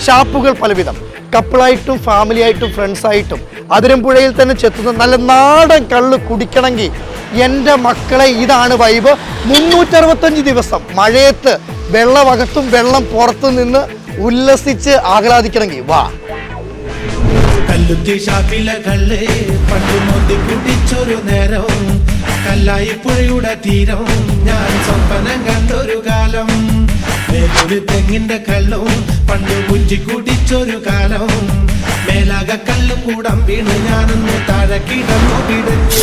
ഷാപ്പുകൾ പലവിധം, കപ്പിളായിട്ടും family ആയിട്ടും ഫ്രണ്ട്സായിട്ടും അതിരമ്പുഴയിൽ തന്നെ ചെത്തുന്ന നല്ല നാടൻ കള്ള് കുടിക്കണമെങ്കിൽ എൻ്റെ മക്കളെ ഇതാണ് വൈബ്. 365 ദിവസം മഴയത്ത് വെള്ളമകത്തും വെള്ളം പുറത്തു നിന്ന് ഉല്ലസിച്ച് ആഹ്ലാദിക്കണമെങ്കിൽ വാ. കല്ലുത്തി ഷാപ്പിലെ കള്ള് പണ്ടു മോന്തി കുടിച്ചൊരു നേരം, കല്ലായി പുഴയുടെ തീരം ഞാൻ സ്വപ്നം കണ്ടൊരു കാലം. വേലൊരു തെങ്ങിന്റെ കള്ളും പണ്ടു കുഞ്ചി കുടിച്ചൊരു കാലം, മേലാക കല്ലും കൂടം വീണ് ഞാനൊന്ന് താഴെ കിടന്നു കിടന്നു.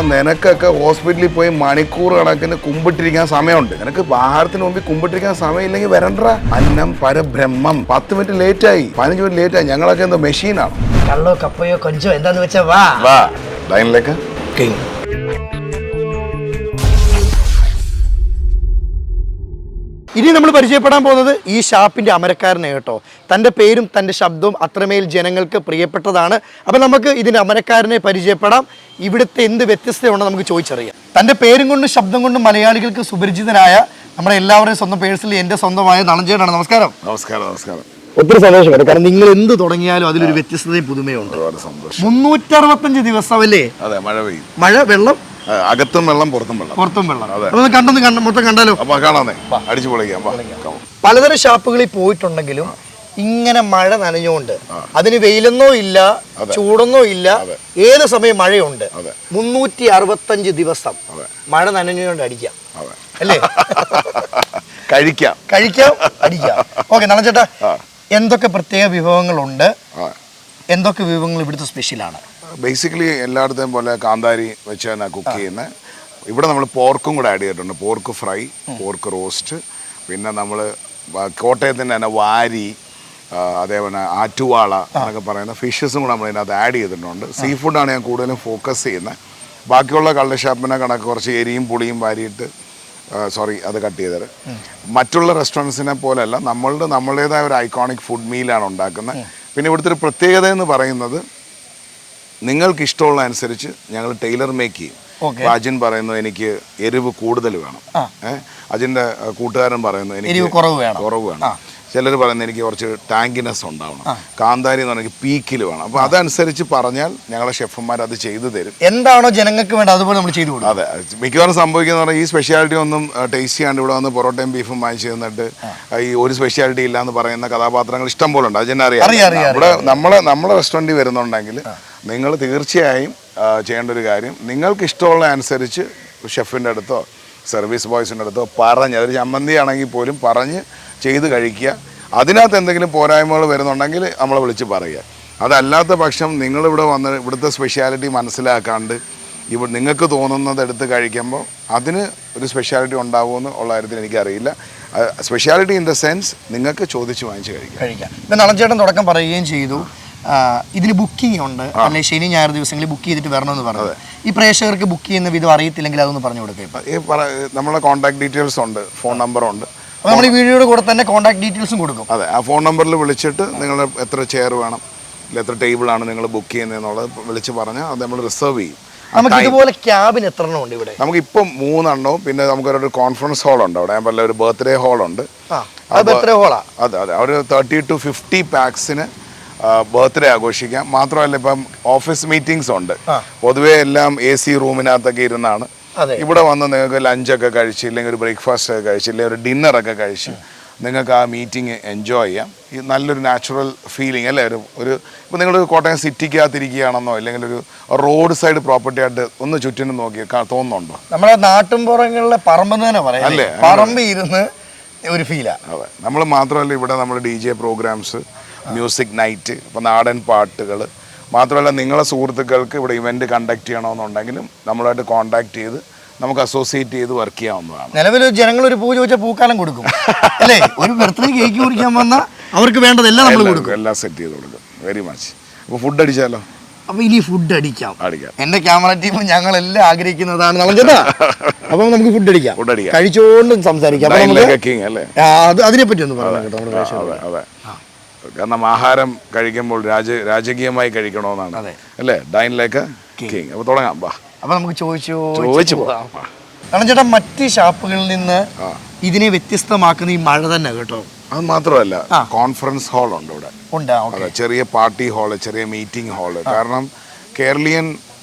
നിനക്കൊക്കെ ഹോസ്പിറ്റലിൽ പോയി മണിക്കൂർ കണക്കിന് കുമ്പിട്ടിരിക്കാൻ സമയമുണ്ട്. നിനക്ക് ആഹാരത്തിന് മുമ്പിൽ കുമ്പിട്ടിരിക്കാൻ സമയമില്ലെങ്കിൽ വരണ്ട. അന്നം പരബ്രഹ്മം. 10 മിനിറ്റ് ലേറ്റായി, 15 മിനിറ്റ് ലേറ്റായി. ഞങ്ങളൊക്കെ എന്തോ മെഷീനാണ്. കള്ളോ കപ്പയോ കൊഞ്ചോ എന്താന്ന് വെച്ചാ വാ ലൈനിലേക്ക്. ഇനി നമ്മൾ പരിചയപ്പെടാൻ പോകുന്നത് ഈ ഷാപ്പിൻ്റെ അമരക്കാരനെ കേട്ടോ. തൻ്റെ പേരും തൻ്റെ ശബ്ദവും അത്രമേൽ ജനങ്ങൾക്ക് പ്രിയപ്പെട്ടതാണ്. അപ്പം നമുക്ക് ഇതിൻ്റെ അമരക്കാരനെ പരിചയപ്പെടാം. ഇവിടുത്തെ എന്ത് വ്യത്യസ്തമുണ്ടോ നമുക്ക് ചോദിച്ചറിയാം. തൻ്റെ പേരും കൊണ്ടും ശബ്ദം കൊണ്ടും മലയാളികൾക്ക് സുപരിചിതനായ നമ്മുടെ എല്ലാവരുടെയും സ്വന്തം പേഴ്സണലി എൻ്റെ സ്വന്തമായ നളഞ്ചേട്ടനാണ്. നമസ്കാരം. നമസ്കാരം. നമസ്കാരം. ഒത്തിരി സന്തോഷമുണ്ട്. കാരണം നിങ്ങൾ എന്ത് തുടങ്ങിയാലും അതിലൊരു വ്യത്യസ്തതയും പുതുമയുണ്ട്. 365 ദിവസം അല്ലേ? അതെ, മഴ പെയ്യും. മഴ, വെള്ളം, അകത്തും വെള്ളം പുറത്തും വെള്ളം. മൊത്തം കണ്ടാലോ? അടിച്ചു പൊളിക്കാം. പലതരം ഷാപ്പുകളിൽ പോയിട്ടുണ്ടെങ്കിലും ഇങ്ങനെ മഴ നനഞ്ഞുകൊണ്ട് അതിന് വെയിലെന്നോ ഇല്ല, ചൂടെന്നോ ഇല്ല, ഏത് സമയം മഴയുണ്ട്. 365 ദിവസം മഴ നനഞ്ഞുകൊണ്ട് അടിക്കാം അല്ലേ? കഴിക്കാം, അടിക്കാം. ഓക്കെ നളഞ്ചേട്ടാ, എന്തൊക്കെ പ്രത്യേക വിഭവങ്ങളുണ്ട്, എന്തൊക്കെ വിഭവങ്ങൾ ഇവിടുത്തെ സ്പെഷ്യലാണ്? ബേസിക്കലി എല്ലായിടത്തെയും പോലെ കാന്താരി വെച്ചാണ് കുക്ക് ചെയ്യുന്നത്. ഇവിടെ നമ്മൾ പോർക്കും കൂടെ ആഡ് ചെയ്തിട്ടുണ്ട്. പോർക്ക് ഫ്രൈ, പോർക്ക് റോസ്റ്റ്, പിന്നെ നമ്മൾ കോട്ടയത്തിൻ്റെ തന്നെ വാരി, അതേപോലെ ആറ്റുവാള എന്നൊക്കെ പറയുന്ന ഫിഷസും കൂടെ നമ്മൾ ഇതിനകത്ത് ആഡ് ചെയ്തിട്ടുണ്ട്. സീ ഫുഡാണ് ഞാൻ കൂടുതലും ഫോക്കസ് ചെയ്യുന്നത്. ബാക്കിയുള്ള കള്ള് ഷാപ്പിനെ കണക്ക് കുറച്ച് എരിയും പുളിയും വാരിയിട്ട് അത് കട്ട് ചെയ്തത്. മറ്റുള്ള റെസ്റ്റോറൻറ്റ്സിനെ പോലെയല്ല, നമ്മളുടേതായ ഒരു ഐക്കോണിക് ഫുഡ് മീലാണ് ഉണ്ടാക്കുന്നത്. പിന്നെ ഇവിടുത്തെ ഒരു പ്രത്യേകത എന്ന് പറയുന്നത്, നിങ്ങൾക്ക് ഇഷ്ടമുള്ള അനുസരിച്ച് ഞങ്ങൾ ടൈലർ മേക്ക് ചെയ്യും. അജിൻ പറയുന്നു എനിക്ക് എരിവ് കൂടുതൽ വേണം, അജിൻ്റെ കൂട്ടുകാരൻ പറയുന്നു എനിക്ക് കുറവ് വേണം, ചിലർ പറയുന്നത് എനിക്ക് കുറച്ച് ടാങ്കിനെസ് ഉണ്ടാവണം, കാന്താരി എന്ന് പറഞ്ഞാൽ പീക്കിൽ വേണം. അപ്പോൾ അതനുസരിച്ച് പറഞ്ഞാൽ ഞങ്ങളെ ഷെഫന്മാർ അത് ചെയ്തു തരും. എന്താണോ ജനങ്ങൾക്ക് വേണ്ട അതുപോലെ നമ്മൾ ചെയ്തു കൊടുക്കും. അതെ, മിക്കവാറും സംഭവിക്കുന്ന പറഞ്ഞാൽ ഈ സ്പെഷ്യാലിറ്റി ഒന്നും ടേസ്റ്റ് ചെയ്യാണ്ട് ഇവിടെ വന്ന് പൊറോട്ടയും ബീഫും വാങ്ങിച്ചു തന്നിട്ട് ഈ ഒരു സ്പെഷ്യാലിറ്റി ഇല്ല എന്ന് പറയുന്ന കഥാപാത്രങ്ങൾ ഇഷ്ടം പോലെ ഉണ്ട്. അജിനെ അറിയാം. ഇവിടെ നമ്മളെ റെസ്റ്റോറൻറ്റിൽ വരുന്നുണ്ടെങ്കിൽ നിങ്ങൾ തീർച്ചയായും ചെയ്യേണ്ട ഒരു കാര്യം, നിങ്ങൾക്ക് ഇഷ്ടമുള്ള അനുസരിച്ച് ഷെഫിൻ്റെ അടുത്തോ സർവീസ് ബോയ്സിൻ്റെ അടുത്തോ പറഞ്ഞ്, അതൊരു ചമ്മന്തി ആണെങ്കിൽ പോലും പറഞ്ഞ് ചെയ്ത് കഴിക്കുക. അതിനകത്ത് എന്തെങ്കിലും പോരായ്മകൾ വരുന്നുണ്ടെങ്കിൽ നമ്മളെ വിളിച്ച് പറയുക. അതല്ലാത്ത പക്ഷം നിങ്ങളിവിടെ വന്ന് ഇവിടുത്തെ സ്പെഷ്യാലിറ്റി മനസ്സിലാക്കാണ്ട് നിങ്ങൾക്ക് തോന്നുന്നത് എടുത്ത് കഴിക്കുമ്പോൾ അതിന് ഒരു സ്പെഷ്യാലിറ്റി ഉണ്ടാവുമെന്ന് ഉള്ള കാര്യത്തിൽ എനിക്കറിയില്ല. സ്പെഷ്യാലിറ്റി ഇൻ ദ സെൻസ് നിങ്ങൾക്ക് ചോദിച്ച് വാങ്ങിച്ച് കഴിക്കാം. ഇപ്പം നളഞ്ചേട്ടൻ തുടക്കം പറയുകയും ചെയ്തു, ഇതിന് ബുക്കിംഗ് ഉണ്ട്, അല്ലെങ്കിൽ ശനി ഞായർ ദിവസങ്ങളിൽ ബുക്ക് ചെയ്തിട്ട് വരണമെന്ന് പറഞ്ഞത്. ഈ പ്രേക്ഷകർക്ക് ബുക്ക് ചെയ്യുന്ന വിധം അറിയത്തില്ലെങ്കിൽ അതൊന്ന് പറഞ്ഞു കൊടുക്കുക. നമ്മളെ കോൺടാക്ട് ഡീറ്റെയിൽസ് ഉണ്ട്, ഫോൺ നമ്പറുണ്ട്. നമ്മൾ ഈ വീഡിയോയുടെ കൂടെ തന്നെ കോൺടാക്ട് ഡീറ്റെയിൽസും കൊടുക്കും. അതെ, ആ ഫോൺ നമ്പറിൽ വിളിച്ചിട്ട് നിങ്ങൾ എത്ര ചെയർ വേണം, എത്ര ടേബിളാണ് നിങ്ങൾ ബുക്ക് ചെയ്യുന്നതെന്നുള്ളത് വിളിച്ച് പറഞ്ഞാൽ അത് നമ്മൾ റിസർവ് ചെയ്യും. നമുക്ക് ഇതുപോലെ ക്യാബിന് എത്ര എണ്ണം ഉണ്ട് ഇവിടെ? നമുക്കിപ്പം 3 എണ്ണവും, പിന്നെ നമുക്കൊരു കോൺഫറൻസ് ഹാളുണ്ട് അവിടെ. ഞാൻ പറഞ്ഞ ഒരു ബർത്ത്ഡേ ഹാളുണ്ട്. ബർത്ത്ഡേ ഹാളാ? അതെ, ഒരു 30 to 50 പാക്സിന് ബർത്ത്ഡേ ആഘോഷിക്കാം. മാത്രമല്ല ഇപ്പം ഓഫീസ് മീറ്റിംഗ്സ് ഉണ്ട്. പൊതുവേ എല്ലാം AC റൂമിനകത്തൊക്കെ ഇരുന്നാണ്. ഇവിടെ വന്ന് നിങ്ങൾക്ക് ലഞ്ചൊക്കെ കഴിച്ച്, ഇല്ലെങ്കിൽ ഒരു ബ്രേക്ക്ഫാസ്റ്റ് ഒക്കെ കഴിച്ച്, ഇല്ലെങ്കിൽ ഒരു ഡിന്നറൊക്കെ കഴിച്ച് നിങ്ങൾക്ക് ആ മീറ്റിംഗ് എൻജോയ് ചെയ്യാം. ഈ നല്ലൊരു നാച്ചുറൽ ഫീലിംഗ് അല്ലേ. ഒരു ഇപ്പോൾ നിങ്ങൾ കോട്ടയം സിറ്റിക്കകത്തിരിക്കുകയാണെന്നോ അല്ലെങ്കിൽ ഒരു റോഡ് സൈഡ് പ്രോപ്പർട്ടി ആയിട്ട് ഒന്ന് ചുറ്റിനും നോക്കി തോന്നുന്നുണ്ടോ? നമ്മുടെ നാട്ടിൻപുറങ്ങളിലെ പറമ്പ് തന്നെ പറയാം അല്ലേ, പറമ്പ് ഇരുന്ന് ഒരു ഫീലാണ്. അതെ, നമ്മൾ മാത്രമല്ല ഇവിടെ നമ്മൾ DJ പ്രോഗ്രാംസ്, മ്യൂസിക് നൈറ്റ്, ഇപ്പോൾ നാടൻ പാട്ടുകൾ, മാത്രമല്ല നിങ്ങളെ സുഹൃത്തുക്കൾക്ക് ഇവിടെ ഇവൻറ്റ് കണ്ടക്ട് ചെയ്യണമെന്നുണ്ടെങ്കിലും നമ്മളുമായിട്ട് കോൺടാക്ട് ചെയ്ത് നമുക്ക് അസോസിയേറ്റ് ചെയ്ത് വർക്ക് ചെയ്യാവുന്നതാണ്. നിലവിൽ ജനങ്ങൾ ഒരു പൂജ വെച്ചാൽ പൂക്കാലം കൊടുക്കും അല്ലേ? ഒരു ബർത്ത്ഡേ കേക്ക് കുറിക്കാൻ വന്നാൽ അവർക്ക് വേണ്ടതെല്ലാം നമ്മൾ കൊടുക്കും, എല്ലാം സെറ്റ് ചെയ്ത് കൊടുക്കും. Very much. അപ്പോൾ ഫുഡ് അടിച്ചാലോ? അപ്പൊ ഇനി ഫുഡ് അടിക്കാം. അടിക്കാം. എന്റെ ക്യാമറ ടീമും ഞങ്ങളെല്ലാം ആഗ്രഹിക്കുന്നതാണ് നളഞ്ചേട്ടാ. അപ്പൊ നമുക്ക് ഫുഡ് അടിക്കാം, കഴിച്ചോണ്ടും സംസാരിക്കാം. അതിനെ പറ്റി ഒന്ന് പറഞ്ഞു കേട്ടോ. അതെ, കാരണം ആഹാരം കഴിക്കുമ്പോൾ രാജകീയമായി കഴിക്കണമെന്നാണ് അല്ലേ? Dine like king. അപ്പൊ തുടങ്ങാം. അപ്പൊ നമുക്ക് ചോദിച്ചു പോകാം. കാരണം ചേട്ടാ, മറ്റ് ഷാപ്പുകളിൽ നിന്ന് ഇതിനെ വ്യത്യസ്തമാക്കുന്ന ഈ മഴ തന്നെ കേട്ടോ. അത് മാത്രമല്ല, കോൺഫറൻസ് ഹാൾ ഉണ്ട് ഇവിടെ. അതെ, ചെറിയ പാർട്ടി ഹാള്, ചെറിയ മീറ്റിംഗ് ഹാള്. കാരണം കേരളീയൻ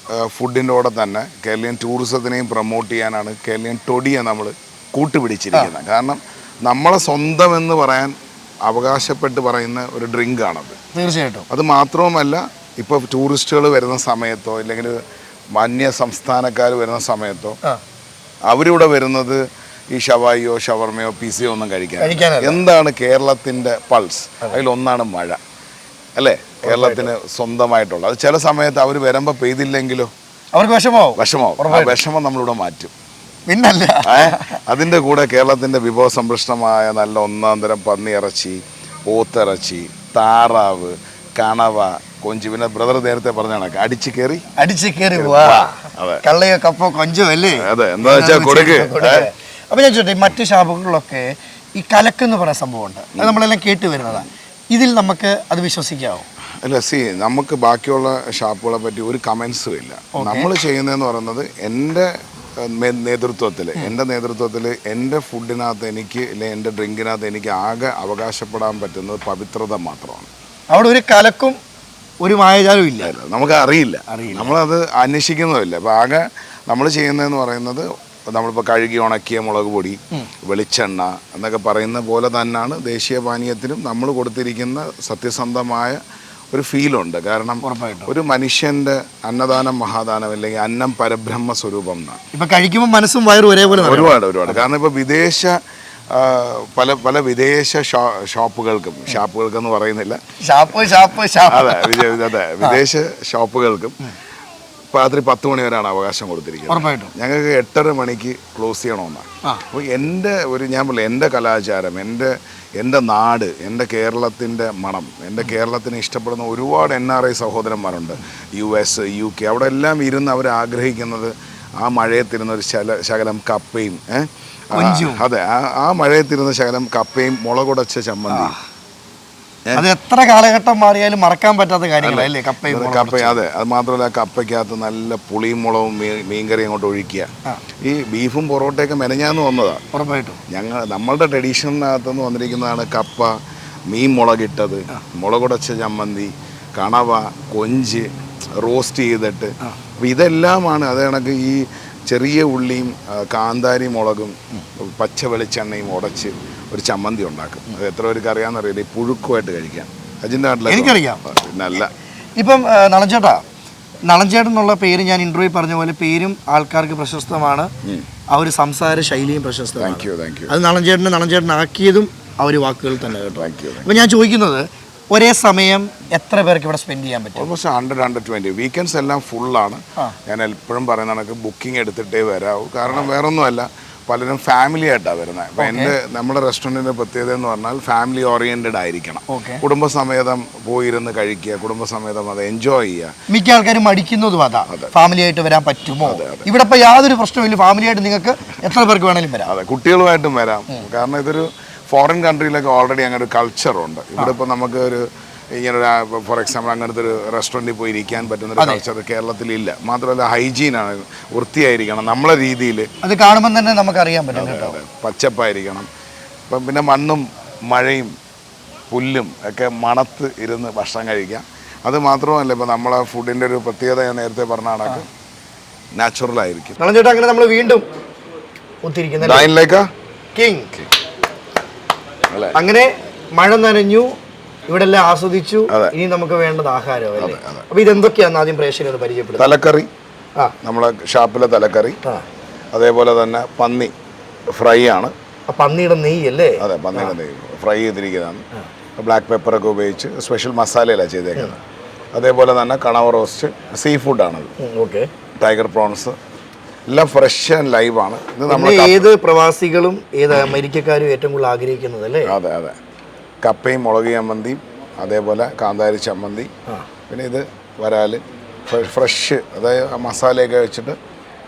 ഫുഡിൻ്റെ കൂടെ തന്നെ കേരളീയൻ ടൂറിസത്തിനെയും പ്രൊമോട്ട് ചെയ്യാനാണ് കേരളീയൻ ടൊടിയെ നമ്മൾ കൂട്ടുപിടിച്ചിരിക്കുന്നത്. കാരണം നമ്മളെ സ്വന്തം എന്ന് പറയാൻ അവകാശപ്പെട്ട് പറയുന്ന ഒരു ഡ്രിങ്ക് ആണത്. തീർച്ചയായിട്ടും. അത് മാത്രവുമല്ല, ഇപ്പോൾ ടൂറിസ്റ്റുകൾ വരുന്ന സമയത്തോ ഇല്ലെങ്കിൽ അന്യ സംസ്ഥാനക്കാർ വരുന്ന സമയത്തോ അവരിവിടെ വരുന്നത് ഈ ഷവായിയോ ഷവർമയോ പിസയോ ഒന്നും കഴിക്കാൻ. എന്താണ് കേരളത്തിൻ്റെ പൾസ്? അതിലൊന്നാണ് മഴ അല്ലേ? കേരളത്തിന് സ്വന്തമായിട്ടുള്ള അത്. ചില സമയത്ത് അവർ വരുമ്പോൾ പെയ്തില്ലെങ്കിലോ അവർക്ക് വിഷമാവും. ആ വിഷമം നമ്മളിവിടെ മാറ്റും. പിന്നല്ല, അതിൻ്റെ കൂടെ കേരളത്തിൻ്റെ വിഭവസമ്പൃഷ്ടമായ നല്ല ഒന്നാം തരം പന്നിയിറച്ചി, പോത്തിറച്ചി, താറാവ്, കണവ, കൊഞ്ച്. പിന്നെ ബ്രദർ നേരത്തെ പറഞ്ഞാണ് അടിച്ചു കയറി കള്ളയോ കപ്പോ കൊഞ്ചോ അല്ലേ? അതെ, എന്താ വെച്ചാൽ കൊടുക്ക്. അപ്പൊ ഞാൻ ചോദിച്ചേ, മറ്റു ഷാപ്പുകളിലൊക്കെ ഈ കലക്കെന്ന് പറയുന്ന സംഭവമുണ്ട്, അത് നമ്മളെല്ലാം കേട്ട് വരുന്നതാണ്. ഇതിൽ നമുക്ക് അത് വിശ്വസിക്കാവോ? അല്ല, നമുക്ക് ബാക്കിയുള്ള ഷാപ്പുകളെ പറ്റി ഒരു കമൻസും ഇല്ല. നമ്മൾ ചെയ്യുന്നതെന്ന് പറയുന്നത് എൻ്റെ നേതൃത്വത്തിൽ എൻ്റെ ഫുഡിനകത്ത് എനിക്ക് അല്ലെങ്കിൽ എൻ്റെ ഡ്രിങ്കിനകത്ത് എനിക്ക് ആകെ അവകാശപ്പെടാൻ പറ്റുന്നത് പവിത്രത മാത്രമാണ്. അവിടെ ഒരു കലക്കും ഒരു മായജാലവും ഇല്ല. നമുക്ക് അറിയില്ല, നമ്മളത് അന്വേഷിക്കുന്നതുമില്ല. അപ്പോൾ ആകെ നമ്മൾ ചെയ്യുന്നതെന്ന് പറയുന്നത് നമ്മളിപ്പോൾ കഴുകി ഉണക്കിയ മുളക് പൊടി, വെളിച്ചെണ്ണ എന്നൊക്കെ പറയുന്ന പോലെ തന്നെയാണ് ദേശീയ പാനീയത്തിനും നമ്മൾ കൊടുത്തിരിക്കുന്ന സത്യസന്ധമായ ഒരു ഫീലുണ്ട്. കാരണം ഒരു മനുഷ്യൻ്റെ അന്നദാനം മഹാദാനം, അല്ലെങ്കിൽ അന്നം പരബ്രഹ്മ സ്വരൂപം എന്നാണ്. ഇപ്പം കഴിക്കുമ്പോൾ മനസ്സും വയറും ഒരേപോലെ ഒരുപാട്. കാരണം ഇപ്പോൾ പല വിദേശ ഷാപ്പുകൾക്കെന്ന് പറയുന്നില്ല, അതെ, വിദേശ ഷോപ്പുകൾക്കും രാത്രി 10 മണി വരെയാണ് അവകാശം കൊടുത്തിരിക്കുന്നത്. ഞങ്ങൾക്ക് 8:30 മണിക്ക് ക്ലോസ് ചെയ്യണമെന്നാണ്. അപ്പോൾ ഞാൻ പറയാം, എൻ്റെ കലാചാരം, എൻ്റെ നാട്, എൻ്റെ കേരളത്തിൻ്റെ മണം, എൻ്റെ കേരളത്തിനെ ഇഷ്ടപ്പെടുന്ന ഒരുപാട് NRI സഹോദരന്മാരുണ്ട്. US, UK, അവിടെ എല്ലാം ഇരുന്ന് അവർ ആഗ്രഹിക്കുന്നത് ആ മഴയത്തിരുന്ന ഒരു ശകലം കപ്പയും, അതെ, ആ മഴയത്തിരുന്ന ശകലം കപ്പയും മുളകുടച്ച ചമ്മന്തി. അത് എത്ര കാലഘട്ടം മാറിയാലും മറക്കാൻ പറ്റാത്ത കാര്യങ്ങളല്ലേ കപ്പ. അതെ, അത് മാത്രമല്ല, കപ്പയ്ക്കകത്ത് നല്ല പുളിയും മുളകും മീൻകറി അങ്ങോട്ട് ഒഴിക്കുക. ഈ ബീഫും പൊറോട്ടയൊക്കെ മെനഞ്ഞാന്ന് വന്നതാണ്. ഉറപ്പായിട്ടും നമ്മളുടെ ട്രഡീഷനകത്തുനിന്ന് വന്നിരിക്കുന്നതാണ് കപ്പ, മീൻ മുളകിട്ടത്, മുളകുടച്ച ചമ്മന്തി, കണവ, കൊഞ്ച് റോസ്റ്റ് ചെയ്തിട്ട്. അപ്പോൾ ഇതെല്ലാമാണ്. അത് കണക്ക് ഈ ചെറിയ ഉള്ളിയും കാന്താരി മുളകും പച്ച വെളിച്ചെണ്ണയും ഉടച്ച് ഒരു ചമ്മന്തി ഉണ്ടാക്കും. അത് എത്ര പേർക്ക് അറിയാമെന്നറിയില്ല. ഈ പുഴുക്കുമായിട്ട് കഴിക്കാൻ അജിൻ്റെ നാട്ടിൽ എനിക്കറിയാം. നല്ല ഇപ്പം നളഞ്ചേട്ടൻ എന്നുള്ള പേര് ഞാൻ ഇൻട്രോയിൽ പറഞ്ഞ പോലെ പേരും ആൾക്കാർക്ക് പ്രശസ്തമാണ്, ആ ഒരു സംസാര ശൈലിയും പ്രശസ്തമാണ്. അത് നളഞ്ചേട്ടനാക്കിയതും ആ ഒരു വാക്കുകൾ തന്നെ കേട്ടോ. അപ്പം ഞാൻ ചോദിക്കുന്നത്, ഒരേ സമയം എത്ര പേർക്ക് ഇവിടെ സ്പെൻഡ് ചെയ്യാൻ പറ്റും? ഓൾമോസ്റ്റ് 100-120. വീക്കെൻഡ്സ് എല്ലാം ഫുള്ളാണ്. ഞാൻ എപ്പോഴും പറയുന്ന കണക്ക് ബുക്കിംഗ് എടുത്തിട്ടേ വരാവൂ. കാരണം വേറൊന്നുമല്ല, പലരും ഫാമിലി ആയിട്ടാണ് വരുന്നത്. ഇപ്പം നമ്മുടെ റെസ്റ്റോറൻറ്റിൻ്റെ പ്രത്യേകത എന്ന് പറഞ്ഞാൽ ഫാമിലി ഓറിയൻറ്റഡ് ആയിരിക്കണം. കുടുംബസമേതം പോയിരുന്ന് കഴിക്കുക, കുടുംബസമേതം അത് എൻജോയ് ചെയ്യുക. മിക്ക ആൾക്കാരും മടിക്കുന്നതും അതാ, ഫാമിലി ആയിട്ട് വരാൻ പറ്റുമോ? ഇവിടെ ഇപ്പോൾ യാതൊരു പ്രശ്നമില്ല, ഫാമിലി ആയിട്ട് നിങ്ങൾക്ക് എത്ര പേർക്ക് വേണമെങ്കിലും വരാം. അതെ, കുട്ടികളുമായിട്ടും വരാം. കാരണം ഇതൊരു ഫോറിൻ കൺട്രിയിലൊക്കെ ഓൾറെഡി അങ്ങനെ ഒരു കൾച്ചറുണ്ട്. ഇവിടെ ഇപ്പോൾ നമുക്ക് ഇങ്ങനൊരു ഫോർ എക്സാമ്പിൾ അങ്ങനത്തെ ഒരു റെസ്റ്റോറൻറ്റിൽ പോയി ഇരിക്കാൻ പറ്റുന്നൊരു കൾച്ചർ കേരളത്തിലില്ല. മാത്രമല്ല ഹൈജീനാണ്, വൃത്തിയായിരിക്കണം നമ്മളെ രീതിയിൽ. അത് കാണുമ്പോൾ തന്നെ നമുക്കറിയാൻ പറ്റും. പച്ചപ്പായിരിക്കണം. ഇപ്പം പിന്നെ മണ്ണും മഴയും പുല്ലും ഒക്കെ മണത്ത് ഇരുന്ന് ഭക്ഷണം കഴിക്കാം. അത് മാത്രമല്ല, ഇപ്പം നമ്മളെ ഫുഡിൻ്റെ ഒരു പ്രത്യേകത ഞാൻ നേരത്തെ പറഞ്ഞ കണക്ക് നാച്ചുറൽ ആയിരിക്കും. അങ്ങനെ നമ്മൾ വീണ്ടും അങ്ങനെ മഴ നനഞ്ഞു, ഇവിടെ എല്ലാം ആസ്വദിച്ചു. ഇനി നമുക്ക് വേണ്ടത് ആഹാരമല്ലേ? അപ്പൊ ഇതെന്തൊക്കെയാന്ന് ആദ്യം പ്രേക്ഷകരോട് പരിചയപ്പെടുത്തും. തലക്കറി, നമ്മളെ ഷാപ്പിലെ തലക്കറി. അതേപോലെ തന്നെ പന്നി ഫ്രൈ ആണ്. പന്നിയുടെ നെയ്യ് അല്ലേ? അതെ, പന്നിയുടെ നെയ്യ് ഫ്രൈ ചെയ്തിരിക്കുന്നതാണ്. ബ്ലാക്ക് പെപ്പറൊക്കെ ഉപയോഗിച്ച് സ്പെഷ്യൽ മസാലയിലാണ് ചെയ്തേക്കുന്നത്. അതേപോലെ തന്നെ കണവ റോസ്റ്റ്, സീ ഫുഡാണത്. ടൈഗർ പ്രോൺസ് എല്ലാം ഫ്രഷ് ആൻഡ് ലൈവ് ആണ്. ഇത് നമ്മൾ ഏത് പ്രവാസികളും ഏത് അമേരിക്കക്കാരും ഏറ്റവും കൂടുതൽ ആഗ്രഹിക്കുന്നത് അല്ലേ? അതെ, കപ്പയും മുളക് ചമ്മന്തിയും, അതേപോലെ കാന്താരി ചമ്മന്തി, പിന്നെ ഇത് വരാല്, ഫ്രഷ്, അതായത് മസാലയൊക്കെ വെച്ചിട്ട്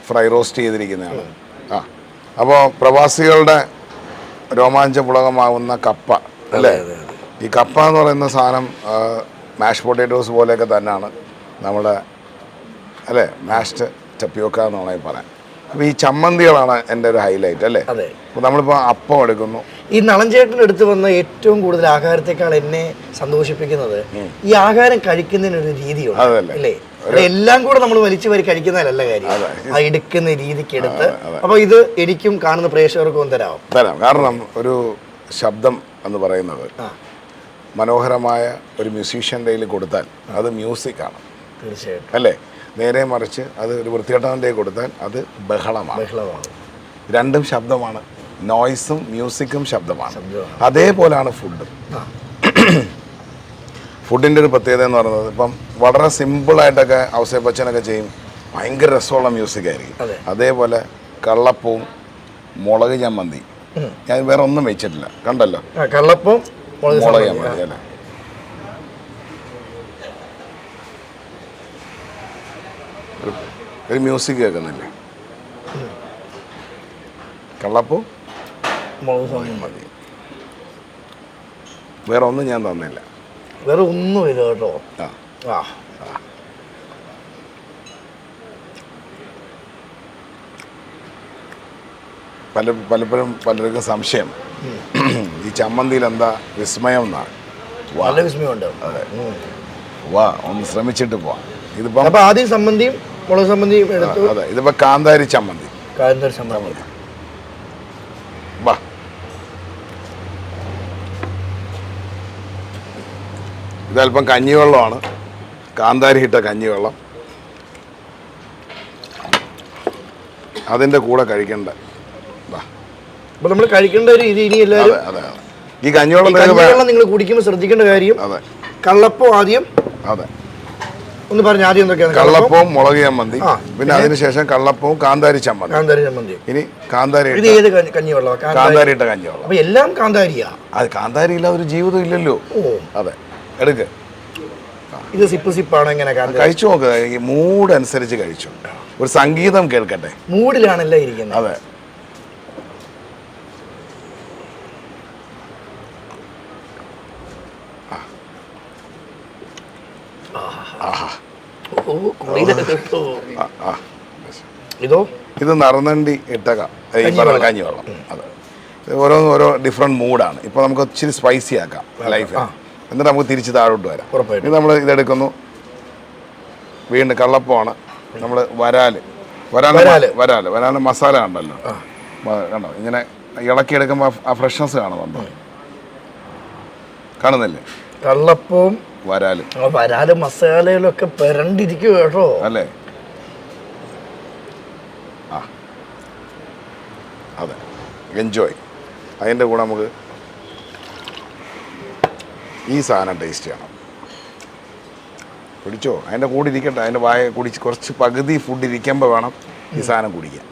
ഫ്രൈ റോസ്റ്റ് ചെയ്തിരിക്കുന്നതാണ്. അപ്പോൾ പ്രവാസികളുടെ രോമാഞ്ചപുളകമാവുന്ന കപ്പ അല്ലേ? ഈ കപ്പ എന്ന് പറയുന്ന സാധനം മാഷ് പൊട്ടേറ്റോസ് പോലെയൊക്കെ തന്നെയാണ് നമ്മുടെ അല്ലേ, മാഷ്ഡ് ടപ്പിയോക്ക എന്ന് വേണമെങ്കിൽ പറയാം. അപ്പോൾ ഈ ചമ്മന്തികളാണ് എൻ്റെ ഒരു ഹൈലൈറ്റ് അല്ലേ? അപ്പോൾ നമ്മളിപ്പോൾ അപ്പം എടുക്കുന്നു. ഈ നളഞ്ചേട്ടൻ്റെ അടുത്ത് വന്ന ഏറ്റവും കൂടുതൽ ആഹാരത്തെക്കാൾ എന്നെ സന്തോഷിപ്പിക്കുന്നത് ഈ ആഹാരം കഴിക്കുന്നതിനൊരു രീതിയുണ്ട് അല്ലേ? എല്ലാം കൂടെ നമ്മൾ വലിച്ചു വരി കഴിക്കുന്നതിലല്ല കാര്യം, ആ എടുക്കുന്ന രീതിക്ക് എടുത്ത്. അപ്പോൾ ഇത് എനിക്കും കാണുന്ന പ്രേക്ഷകർക്കും തരാം. കാരണം ഒരു ശബ്ദം എന്ന് പറയുന്നത് മനോഹരമായ ഒരു മ്യൂസീഷ്യൻ്റെ കയ്യിൽ കൊടുത്താൽ അത് മ്യൂസിക്കാണ്, തീർച്ചയായിട്ടും അല്ലേ? നേരെ മറിച്ച് അത് ഒരു വൃത്തികെട്ടവൻ്റെ കൊടുത്താൽ അത് ബഹളമാണ്. രണ്ടും ശബ്ദമാണ്, നോയ്സും മ്യൂസിക്കും ശബ്ദമാണ്. അതേപോലെയാണ് ഫുഡ്. ഫുഡിൻ്റെ ഒരു പ്രത്യേകത എന്ന് പറയുന്നത് ഇപ്പം വളരെ സിമ്പിളായിട്ടൊക്കെ ഔസേപ്പ് ബച്ചനൊക്കെ ചെയ്യും, ഭയങ്കര രസമുള്ള മ്യൂസിക് ആയിരിക്കും. അതേപോലെ കള്ളപ്പവും മുളക് ചമ്മന്തി ഞാൻ വേറെ ഒന്നും വെച്ചിട്ടില്ല, കണ്ടല്ലോ, കള്ളപ്പവും മുളക് ചമ്മന്തി അല്ലേ? ഒരു മ്യൂസിക് കേൾക്കുന്നില്ലേ? കള്ളപ്പവും മുളക് മതി, വേറെ ഒന്നും ഞാൻ തന്നില്ല, വേറെ ഒന്നുമില്ല കേട്ടോ. പലപ്പോഴും പലർക്കും സംശയം ഈ ചമ്മന്തിയിൽ എന്താ വിസ്മയം എന്നാണ്. നല്ല വിസ്മയമുണ്ട്. അതെ, ഒന്ന് ശ്രമിച്ചിട്ട് പോവാം. ഇതിപ്പോ ആദ്യം ചമ്മന്തിയും മുളക് ചമ്മന്തിയും എടുത്തു. അതെ, ഇതിപ്പോ കാന്താരി ചമ്മന്തി. വാ, ഇതല്പം കഞ്ഞിവെള്ളമാണ്, കാന്താരി ഇട്ട കഞ്ഞിവെള്ളം. അതിൻ്റെ കൂടെ കഴിക്കേണ്ട നമ്മൾ കഴിക്കേണ്ട ഒരു രീതി ഇനി എല്ലാവരും. അതെ, ഈ കഞ്ഞിവെള്ളം നിങ്ങൾ കുടിക്കുമ്പോൾ ശ്രദ്ധിക്കേണ്ട കാര്യം, അതെ, കള്ളപ്പം ആദ്യം. അതെ, ഒന്ന് പറഞ്ഞ ആദ്യം എന്തൊക്കെയാണ്? കള്ളപ്പവും മുളക് ചമ്മന്തി, പിന്നെ അതിനുശേഷം കള്ളപ്പവും കാന്താരി ചമ്മന്തി. ഇനി കാന്താരി കഞ്ഞിവെള്ളം, കാന്താരി ഇട്ട കഞ്ഞിവെള്ളം. അപ്പൊ എല്ലാം കാന്താരിയാ. അത് കാന്താരി ഇല്ലാതെ ഒരു ജീവിതം ഇല്ലല്ലോ. അതെ, എടുക്ക്. ഇത് സിപ്പാണ്. എങ്ങനെ കഴിച്ചു നോക്ക്, ഈ മൂഡ് അനുസരിച്ച് കഴിച്ചു. ഒരു സംഗീതം കേൾക്കട്ടെ. മൂഡിലാണല്ലേ ഇരിക്കുന്നത്. അതെ, ഇത് നറുനണ്ടി ഇട്ട കഞ്ഞിവെള്ളം. അതെ, ഓരോന്നും ഓരോ ഡിഫറെൻറ്റ് മൂഡാണ്. ഇപ്പോൾ നമുക്ക് ഇച്ചിരി സ്പൈസി ആക്കാം ലൈഫ്, എന്നിട്ട് നമുക്ക് തിരിച്ച് താഴോട്ട് വരാം. ഇത് നമ്മൾ ഇതെടുക്കുന്നു. വീണ്ടും കള്ളപ്പമാണ്. നമ്മൾ വരാല് മസാല ഉണ്ടല്ലോ, കണ്ടോ, ഇങ്ങനെ ഇളക്കിയെടുക്കുമ്പോൾ ആ ഫ്രഷ്നെസ് കാണുന്നുണ്ടോ? കാണുന്നില്ലേ? കള്ളപ്പവും വരാല് മസാലയിലൊക്കെ പെരണ്ടിരിക്കും കേട്ടോ, അല്ലേ? അതെ, എൻജോയ്. അതിൻ്റെ കൂടെ നമുക്ക് ഈ സാധനം ടേസ്റ്റ് ചെയ്യണം. പിടിച്ചോ, അതിൻ്റെ കൂടെ ഇരിക്കട്ടെ. അതിൻ്റെ വായ കുടിച്ച് കുറച്ച് പകുതി ഫുഡ് ഇരിക്കുമ്പോൾ വേണം ഈ സാധനം കുടിക്കാൻ.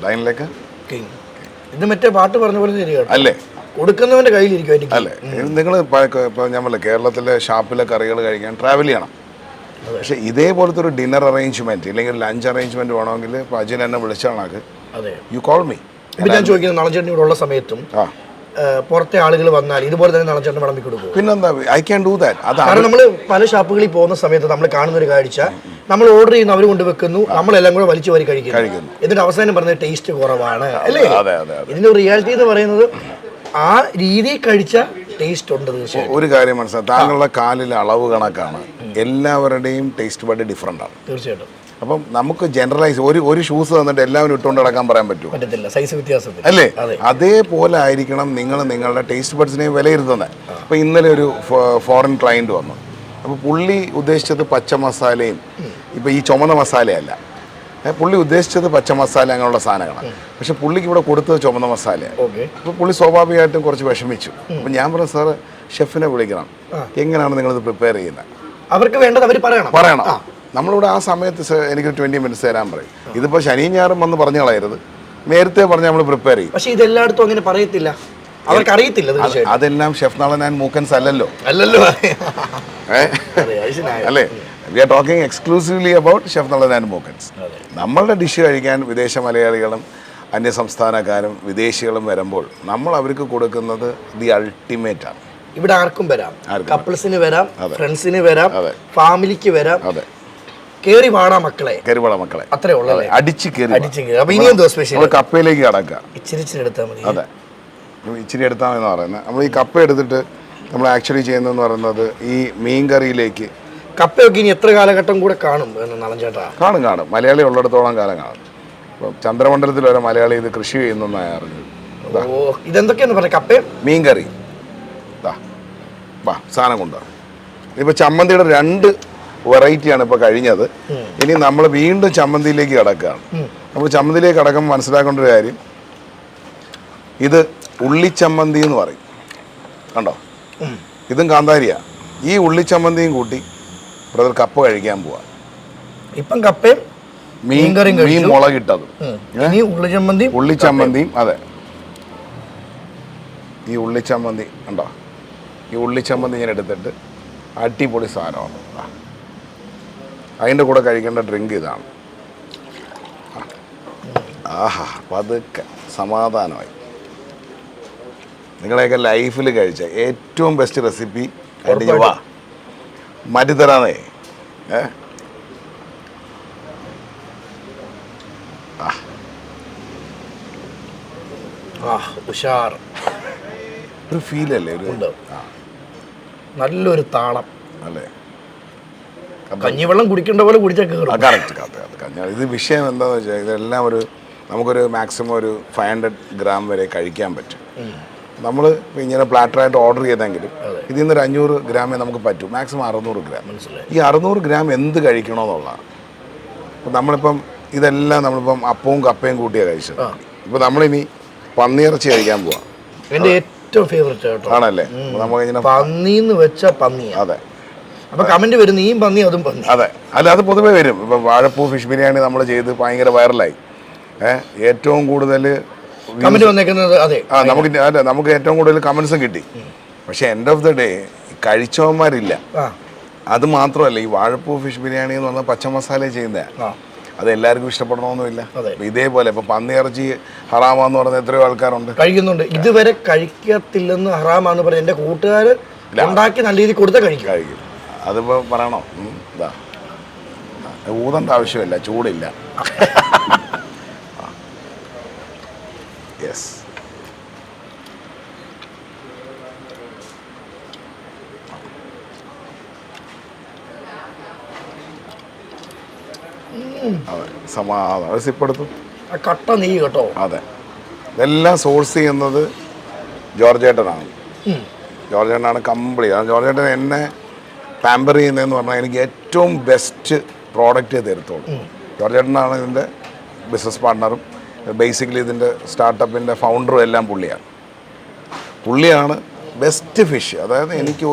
ലൈനിലേക്ക് ഇത് മറ്റേ പാട്ട് പറഞ്ഞ പോലെ ശരിയാണ് അല്ലേ? കൊടുക്കുന്നവന്റെ കയ്യിലിരിക്കും അല്ലേ? നിങ്ങൾ ഇപ്പോൾ നമ്മൾ കേരളത്തിലെ ഷാപ്പിലെ കറികൾ കഴിക്കാൻ ട്രാവൽ ചെയ്യണം. പക്ഷെ ഇതേപോലത്തെ ഒരു ഡിന്നർ അറേഞ്ച്മെന്റ് അല്ലെങ്കിൽ ലഞ്ച് അറേഞ്ച്മെന്റ് വേണമെങ്കിൽ ഇപ്പോൾ അജിൻ എന്നെ വിളിച്ചാണ്, യു കോൾ മീ. ഇപ്പം ഞാൻ ചോദിക്കുന്നത്, നളചേട്ടൻ ഇവിടെ ഉള്ള സമയത്തും പുറത്തെ ആളുകൾ വന്നാൽ ഇതുപോലെ തന്നെ നളചേട്ടൻ വിളമ്പി കൊടുക്കും? പിന്നെന്താ, ഐ ക്യാൻ ഡു ദാറ്റ്. കാരണം നമ്മൾ പല ഷാപ്പുകളിൽ പോകുന്ന സമയത്ത് നമ്മൾ കാണുന്ന ഒരു കാഴ്ച, നമ്മൾ ഓർഡർ ചെയ്യുന്നു, അവർ കൊണ്ടുവെക്കുന്നു, നമ്മളെല്ലാം കൂടെ വലിച്ചു വരി കഴിക്കുന്നു. എന്നിട്ട് അവസാനം പറഞ്ഞത് ടേസ്റ്റ് കുറവാണ് അല്ലേ? ഇതിന്റെ റിയാലിറ്റി എന്ന് പറയുന്നത് ആ രീതി കഴിച്ച ടേസ്റ്റ് ഉണ്ട്. ഒരു കാര്യം മനസ്സിലാക്കാം, താങ്കളുടെ കാലിലെ അളവ് കണക്കാണ്. എല്ലാവരുടെയും ടേസ്റ്റ് ബഡ് ഡിഫറെൻ്റ് ആണ്. തീർച്ചയായിട്ടും. അപ്പം നമുക്ക് ജനറലൈസ് ഒരു ഷൂസ് തന്നിട്ട് എല്ലാവരും ഇട്ടുകൊണ്ട് നടക്കാൻ പറയാൻ പറ്റുമോ? പറ്റത്തില്ല, സൈസ് വ്യത്യാസം അല്ലേ? അതേപോലെ ആയിരിക്കണം നിങ്ങൾ നിങ്ങളുടെ ടേസ്റ്റ് ബഡ്സിനെ വിലയിരുത്തുന്നത്. അപ്പോൾ ഇന്നലെ ഒരു ഫോറിൻ ക്ലയൻറ്റ് വന്നു. അപ്പോൾ പുള്ളി ഉദ്ദേശിച്ചത് പച്ച മസാലയും ഇപ്പോൾ ഈ ചുമന്ന മസാലയല്ല. പുള്ളി ഉദ്ദേശിച്ചത് പച്ച മസാല അങ്ങനെയുള്ള സാധനങ്ങളാണ്. പക്ഷെ പുള്ളിക്ക് ഇവിടെ കൊടുത്തത് ചുമന്ന മസാലയാണ്. അപ്പോൾ പുള്ളി സ്വാഭാവികമായിട്ടും കുറച്ച് വിഷമിച്ചു. അപ്പോൾ ഞാൻ പറഞ്ഞു, സാറ് ഷെഫിനെ വിളിക്കണം, എങ്ങനെയാണ് നിങ്ങളിത് പ്രിപ്പയർ ചെയ്യുന്നത്? അവർക്ക് വേണ്ടത് അവർ പറയണം. നമ്മളിവിടെ ആ സമയത്ത് എനിക്ക് 20 മിനിറ്റ്സ് തരാൻ പറയും. ഇതിപ്പോൾ ശനിയും ഞായറും വന്ന് പറഞ്ഞു കളയരുത്. നേരത്തെ പറഞ്ഞ് നമ്മൾ പ്രിപ്പയർ ചെയ്യും. പക്ഷെ ഇതെല്ലായിടത്തും അങ്ങനെ പറയത്തില്ല, അവർക്ക് അറിയത്തില്ല തീർച്ചയായിട്ടും. അതെല്ലാം ഷെഫ് നളൻ ആൻഡ് മൂക്കൻസ് അല്ലല്ലോ. അല്ലേ? We are talking exclusively about chef Nalan and Mookans. നമ്മളുടെ ഡിഷ് കഴിക്കാൻ വിദേശ മലയാളികളും അന്യസംസ്ഥാനക്കാരും വിദേശികളും വരുമ്പോൾ നമ്മൾ അവർക്ക് കൊടുക്കുന്നത് ദി അൾട്ടിമേറ്റ് ആണ്. ഇവിടെ ആർക്കും വരാം, കപ്പിൾസിന് വരാം, ഫ്രണ്ട്സിന് വരാം, ഫാമിലിക്ക് വരാം. അതെ, കേറി വാടാ മക്കളെ, അത്രേ ഉള്ളൂ. അടിച്ച് കയറി. അപ്പൊ ഇനി എന്തോ സ്പെഷ്യൽ? കപ്പയിലേക്ക് കടക്കുക. ഇച്ചിരി എടുത്താൽ മതി. അതെ, ഇച്ചിരി എടുത്താമെന്ന് പറയുന്നത്. നമ്മൾ ഈ കപ്പ എടുത്തിട്ട് നമ്മൾ ആക്ച്വലി ചെയ്യുന്നതെന്ന് പറയുന്നത് ഈ മീൻ കറിയിലേക്ക്. കപ്പയൊക്കെ ഇനി എത്ര കാലഘട്ടം കൂടെ കാണും നളൻ ചേട്ടാ? കാണും. മലയാളി ഉള്ളിടത്തോളം കാലം കാണും. ഇപ്പം ചന്ദ്രമണ്ഡലത്തിൽ വരെ മലയാളി ഇത് കൃഷി ചെയ്യുന്നതായി അറിഞ്ഞത്. ഇതെന്തൊക്കെയാന്ന് പറയാം? കപ്പയും മീൻ കറി. സാധനം കൊണ്ടുവരാം. ഇപ്പൊ ചമ്മന്തിയുടെ 2 വെറൈറ്റിയാണ് ഇപ്പൊ കഴിഞ്ഞത്. ഇനി നമ്മൾ വീണ്ടും ചമ്മന്തിയിലേക്ക് കിടക്കുകയാണ്. നമ്മൾ ചമ്മന്തിയിലേക്ക് കിടക്കുമ്പോൾ മനസ്സിലാക്കേണ്ട ഒരു കാര്യം, ഇത് ഉള്ളിച്ചമ്മന്തി എന്ന് പറയും. കണ്ടോ, ഇതും കാന്താരിയാ. ഈ ഉള്ളിച്ചമ്മന്തിയും കൂട്ടി ബ്രദർ കപ്പ കഴിക്കാൻ പോവാ. ഇപ്പം കപ്പയും മീൻ മുളകിട്ടതും ഉള്ളിച്ചമ്മന്തിയും. അതെ, ഈ ഉള്ളിച്ചമ്മന്തി കണ്ടോ, ഈ ഉള്ളിച്ചമ്മന്തി ഞാൻ എടുത്തിട്ട് അടിപൊളി സാധനമാണ്. അതിൻ്റെ കൂടെ കഴിക്കേണ്ട ഡ്രിങ്ക് ഇതാണ്. ആഹാ, പതുക്കെ സമാധാനമായി. നിങ്ങളെയൊക്കെ ലൈഫിൽ കഴിച്ച ഏറ്റവും ബെസ്റ്റ് റെസിപ്പി വാ മാറ്റിത്തരാന്നേ. ഉഷാർ ഒരു ഫീലല്ലേ, നല്ലൊരു താളം അല്ലേ? കഞ്ഞിവെള്ളം കുടിക്കേണ്ട പോലെ കുടിച്ചാൽ കയറും. കറക്റ്റ്. ഇത് വിഷയം എന്താണെന്ന് വെച്ചാൽ ഇതെല്ലാം നമുക്കൊരു മാക്സിമം ഒരു 500 ഗ്രാം വരെ കഴിക്കാൻ പറ്റും. നമ്മൾ ഇങ്ങനെ പ്ലാറ്ററായിട്ട് ഓർഡർ ചെയ്തെങ്കിലും ഇതിൽ നിന്നൊരു 500 ഗ്രാമേ നമുക്ക് പറ്റും, മാക്സിമം 600 ഗ്രാം. ഈ 600 ഗ്രാം എന്ത് കഴിക്കണമെന്നുള്ളതാണ്. അപ്പം നമ്മളിപ്പം ഇതെല്ലാം നമ്മളിപ്പം അപ്പവും കപ്പയും കൂട്ടിയാണ് കഴിച്ചത്. ഇപ്പം നമ്മളിനി പന്നിയിറച്ചി കഴിക്കാൻ പോവാം. എൻ്റെ ഏറ്റവും ഫേവറേറ്റ് കേട്ടോ ആണല്ലേ? നമുക്കിങ്ങനെ പന്നിന്ന് വെച്ച പന്നി. അതെ, അപ്പൊ കമന്റ് വരുന്നു ഈ പന്നി അതും പന്നി. അതെ, അല്ല അത് പൊതുവേ വരും. ഇപ്പം വാഴപ്പൂ ഫിഷ് ബിരിയാണി നമ്മൾ ചെയ്ത് ഭയങ്കര വൈറലായി. ഏറ്റവും കൂടുതൽ കമന്റ് വന്നേക്കുന്നത് അതെ. നമുക്ക് ഏറ്റവും കൂടുതൽ കമന്റ്സും കിട്ടി. പക്ഷെ എൻഡ് ഓഫ് ദ ഡേ കഴിച്ചവന്മാരില്ല. അത് മാത്രമല്ല, ഈ വാഴപ്പൂ ഫിഷ് ബിരിയാണി എന്ന് പറഞ്ഞാൽ പച്ച മസാല ചെയ്യുന്നതാണ്. അത് എല്ലാവർക്കും ഇഷ്ടപ്പെടണമെന്നില്ല. ഇതേപോലെ ഇപ്പൊ പന്നിയിറച്ചി ഹറാമാന്ന് പറഞ്ഞ എത്രയോ ആൾക്കാരുണ്ട്, കഴിക്കുന്നുണ്ട്. ഇതുവരെ കഴിക്കത്തില്ലെന്ന് ഹറാമാന്ന് പറഞ്ഞ എന്റെ കൂട്ടുകാർ ഉണ്ടാക്കി നല്ല രീതിയിൽ കൊടുത്താൽ കഴിക്കും. അതിപ്പോ പറയണോ? ഇതാ ഊതണ്ട ആവശ്യമില്ല, ചൂടില്ല. യെസ്, അതെ, സമാധാനം. സിപ്പെടുത്തു കട്ട നെയ്യ് കേട്ടോ. അതെ, ഇതെല്ലാം സോഴ്സ് ചെയ്യുന്നത് ജോർജേട്ടനാണ്. ജോർജേട്ടനാണ് കംപ്ലീറ്റ്. ജോർജേട്ടൻ എന്നെ പാമ്പർ ചെയ്യുന്നതെന്ന് പറഞ്ഞാൽ എനിക്ക് ഏറ്റവും ബെസ്റ്റ് പ്രോഡക്റ്റ് തരത്തുള്ളൂ. ജോർജേട്ടനാണ് ഇതിൻ്റെ ബിസിനസ് പാർട്ട്ണറും ബേസിക്കലി ഇതിൻ്റെ സ്റ്റാർട്ടപ്പിൻ്റെ ഫൗണ്ടറും എല്ലാം പുള്ളിയാണ് ബെസ്റ്റ് ഫിഷ്. അതായത് എനിക്ക്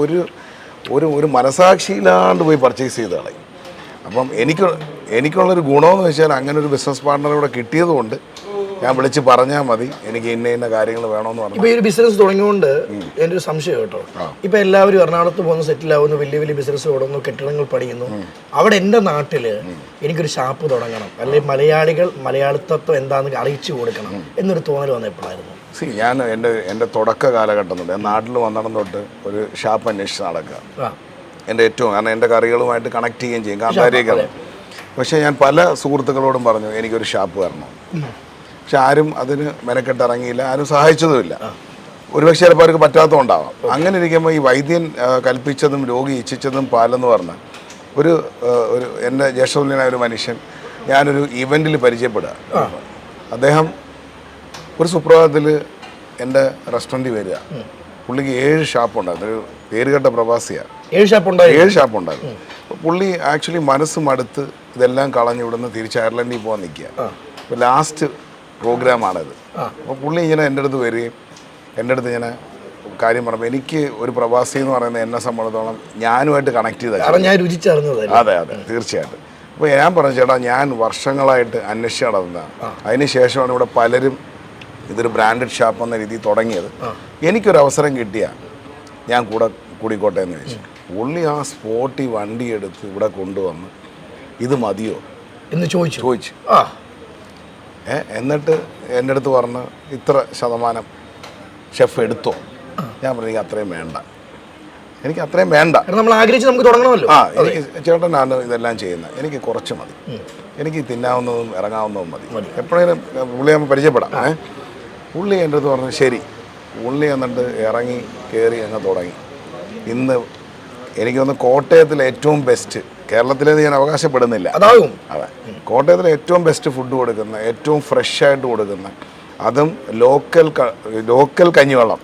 ഒരു മനസാക്ഷിയിലാണ്ട് പോയി പർച്ചേസ് ചെയ്ത് കളയും. അപ്പം എനിക്കുള്ളൊരു ഗുണമെന്ന് വെച്ചാൽ അങ്ങനെ ഒരു ബിസിനസ് പാർട്ട്ണർ ഇവിടെ കിട്ടിയത് കൊണ്ട് ഞാൻ വിളിച്ച് പറഞ്ഞാൽ മതി എനിക്ക് ഇന്ന കാര്യങ്ങൾ വേണമെന്ന് പറഞ്ഞു. ഇപ്പോൾ ഈ ഒരു ബിസിനസ് തുടങ്ങിയോണ്ട് എൻ്റെ ഒരു സംശയം കേട്ടോ, ഇപ്പം എല്ലാവരും എറണാകുളത്ത് പോകുന്ന സെറ്റിലാവുന്നു, വലിയ വലിയ ബിസിനസ് തുടങ്ങുന്നു, കെട്ടിടങ്ങൾ പണിയുന്നു. അവിടെ എൻ്റെ നാട്ടിൽ എനിക്കൊരു ഷാപ്പ് തുടങ്ങണം, അല്ലെങ്കിൽ മലയാളികൾ മലയാളിത്തത്വം എന്താണെന്ന് അറിയിച്ചു കൊടുക്കണം എന്നൊരു തോന്നൽ വന്നപ്പോഴായിരുന്നു. ഞാൻ എൻ്റെ തുടക്ക കാലഘട്ടം തൊട്ട് നാട്ടിൽ വന്നിടം തൊട്ട് ഒരു ഷാപ്പ് അന്വേഷിച്ച് നടക്കുക. എൻ്റെ ഏറ്റവും, കാരണം എൻ്റെ കറികളുമായിട്ട് കണക്ട് ചെയ്യുകയും ചെയ്യും, കാന്താരിയൊക്കെ. പക്ഷേ ഞാൻ പല സുഹൃത്തുക്കളോടും പറഞ്ഞു എനിക്കൊരു ഷാപ്പ് തരണം. പക്ഷെ ആരും അതിന് മെനക്കെട്ട് ഇറങ്ങിയില്ല, ആരും സഹായിച്ചതുമില്ല. ഒരുപക്ഷെ ചിലപ്പോൾ അവർക്ക് പറ്റാത്തതുണ്ടാവാം. അങ്ങനെ ഇരിക്കുമ്പോൾ ഈ വൈദ്യൻ കൽപ്പിച്ചതും രോഗി ഇച്ഛിച്ചതും പാലെന്ന് പറഞ്ഞ ഒരു എൻ്റെ ജ്യേഷ്ഠതുല്യനായ ഒരു മനുഷ്യൻ ഞാനൊരു ഇവൻറ്റിൽ പരിചയപ്പെടുക. അദ്ദേഹം ഒരു സുപ്രഭാതത്തിൽ എൻ്റെ റെസ്റ്റോറൻറ്റിൽ വരിക. പുള്ളിക്ക് 7 ഷാപ്പുണ്ടായിരുന്നു, ഒരു പേരുകെട്ട പ്രവാസിയാണ്. 7 ഷാപ്പുണ്ടായിരുന്നു. അപ്പോൾ പുള്ളി ആക്ച്വലി മനസ്സ് മടുത്ത് ഇതെല്ലാം കളഞ്ഞ് ഇവിടുന്ന് തിരിച്ച് അയർലൻഡിൽ പോകാൻ നിൽക്കുക. അപ്പോൾ ലാസ്റ്റ് പ്രോഗ്രാമാണിത്. അപ്പോൾ പുള്ളി ഇങ്ങനെ എൻ്റെ അടുത്ത് വരികയും എൻ്റെ അടുത്ത് ഇങ്ങനെ കാര്യം പറഞ്ഞപ്പോൾ എനിക്ക് ഒരു പ്രവാസി എന്ന് പറയുന്നത് എന്നെ സംബന്ധിച്ചോളം ഞാനുമായിട്ട് കണക്ട് ചെയ്ത, ഞാൻ രുചിച്ചറിഞ്ഞത്. അതെ തീർച്ചയായിട്ടും. അപ്പോൾ ഞാൻ പറഞ്ഞു ചേട്ടാ ഞാൻ വർഷങ്ങളായിട്ട് അന്വേഷിച്ച് നടന്നതാണ്. അതിന് ശേഷമാണ് ഇവിടെ പലരും ഇതൊരു ബ്രാൻഡഡ് ഷാപ്പ് എന്ന രീതിയിൽ തുടങ്ങിയത്. എനിക്കൊരു അവസരം കിട്ടിയ ഞാൻ കൂടിക്കോട്ടെ എന്ന് ചോദിച്ചു. പുള്ളി ആ സ്പോട്ടിൽ വണ്ടി എടുത്ത് ഇവിടെ കൊണ്ടുവന്ന് ഇത് മതിയോ എന്ന് ചോദിച്ചു. എന്നിട്ട് എൻ്റെ അടുത്ത് പറഞ്ഞ് ഇത്ര ശതമാനം ഷെഫ് എടുത്തോ. ഞാൻ പറഞ്ഞു എനിക്ക് അത്രയും വേണ്ട, നമ്മൾ ആഗ്രഹിച്ച് നമുക്ക് തുടങ്ങണമല്ലോ. എനിക്ക് ചേട്ടനാണ് ഇതെല്ലാം ചെയ്യുന്നത്, എനിക്ക് കുറച്ച് മതി, എനിക്ക് തിന്നാവുന്നതും ഇറങ്ങാവുന്നതും മതി. എപ്പോഴേലും പുള്ളി നമ്മൾ പരിചയപ്പെടാം. പുള്ളി എൻ്റെ അടുത്ത് പറഞ്ഞു ശരി. പുള്ളി എന്നിട്ട് ഇറങ്ങി കയറി അങ്ങ് തുടങ്ങി. ഇന്ന് എനിക്ക് തോന്നുന്നു കോട്ടയത്തിലെ ഏറ്റവും ബെസ്റ്റ്, കേരളത്തിലേത് ഞാൻ അവകാശപ്പെടുന്നില്ല, അതാകും അതെ, കോട്ടയത്തിലെ ഏറ്റവും ബെസ്റ്റ് ഫുഡ് കൊടുക്കുന്ന, ഏറ്റവും ഫ്രഷ് ആയിട്ട് കൊടുക്കുന്ന, അതും ലോക്കൽ കഞ്ഞിവെള്ളം,